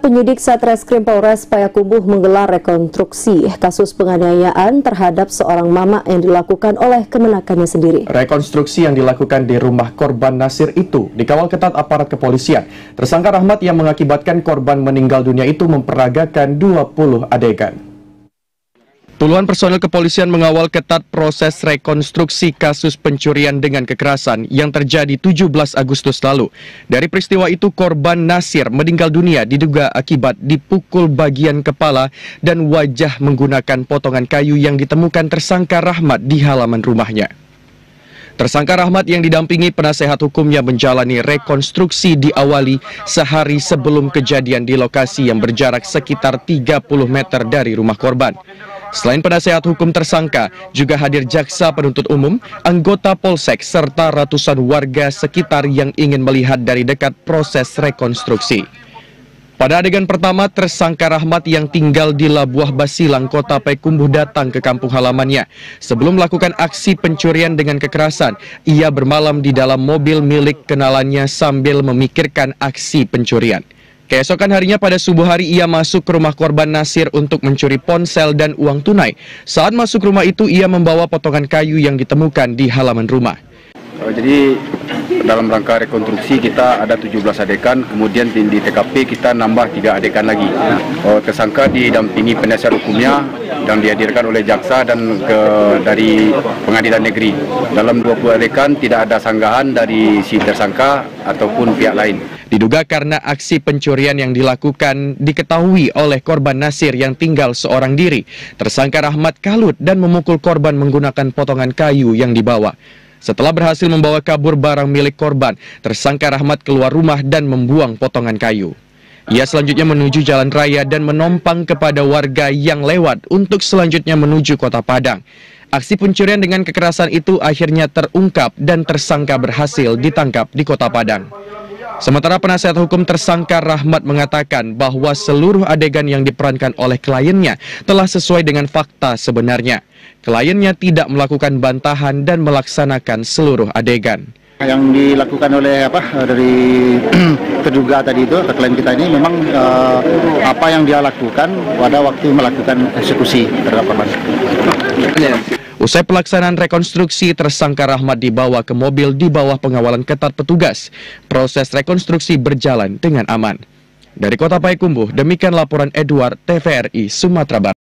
penyidik Satreskrim Polres Payakumbuh menggelar rekonstruksi kasus penganiayaan terhadap seorang mama yang dilakukan oleh kemenakannya sendiri. Rekonstruksi yang dilakukan di rumah korban Nasir itu dikawal ketat aparat kepolisian. Tersangka Rahmat yang mengakibatkan korban meninggal dunia itu memperagakan 20 adegan. Puluhan personel kepolisian mengawal ketat proses rekonstruksi kasus pencurian dengan kekerasan yang terjadi 17 Agustus lalu. Dari peristiwa itu, korban Nasir meninggal dunia diduga akibat dipukul bagian kepala dan wajah menggunakan potongan kayu yang ditemukan tersangka Rahmat di halaman rumahnya. Tersangka Rahmat yang didampingi penasehat hukumnya menjalani rekonstruksi diawali sehari sebelum kejadian di lokasi yang berjarak sekitar 30 meter dari rumah korban. Selain penasehat hukum tersangka, juga hadir jaksa penuntut umum, anggota Polsek, serta ratusan warga sekitar yang ingin melihat dari dekat proses rekonstruksi. Pada adegan pertama, tersangka Rahmat yang tinggal di Labuah Basilang, Kota Payakumbuh datang ke kampung halamannya. Sebelum melakukan aksi pencurian dengan kekerasan, ia bermalam di dalam mobil milik kenalannya sambil memikirkan aksi pencurian. Keesokan harinya pada subuh hari ia masuk ke rumah korban Nasir untuk mencuri ponsel dan uang tunai. Saat masuk rumah itu ia membawa potongan kayu yang ditemukan di halaman rumah. Jadi dalam rangka rekonstruksi kita ada 17 adegan, kemudian di TKP kita nambah 3 adegan lagi. Tersangka didampingi penasihat hukumnya dan dihadirkan oleh jaksa dan dari pengadilan negeri. Dalam 20 adegan tidak ada sanggahan dari si tersangka ataupun pihak lain. Diduga karena aksi pencurian yang dilakukan diketahui oleh korban Nasir yang tinggal seorang diri. Tersangka Rahmat kalut dan memukul korban menggunakan potongan kayu yang dibawa. Setelah berhasil membawa kabur barang milik korban, tersangka Rahmat keluar rumah dan membuang potongan kayu. Ia selanjutnya menuju jalan raya dan menompang kepada warga yang lewat untuk selanjutnya menuju Kota Padang. Aksi pencurian dengan kekerasan itu akhirnya terungkap dan tersangka berhasil ditangkap di Kota Padang. Sementara penasihat hukum tersangka Rahmat mengatakan bahwa seluruh adegan yang diperankan oleh kliennya telah sesuai dengan fakta sebenarnya. Kliennya tidak melakukan bantahan dan melaksanakan seluruh adegan. Yang dilakukan oleh dari terduga tadi itu, klien kita ini memang apa yang dia lakukan pada waktu melakukan eksekusi terhadap korban. Usai pelaksanaan rekonstruksi, tersangka Rahmat dibawa ke mobil di bawah pengawalan ketat petugas. Proses rekonstruksi berjalan dengan aman. Dari Kota Payakumbuh, demikian laporan Edward, TVRI Sumatera Barat.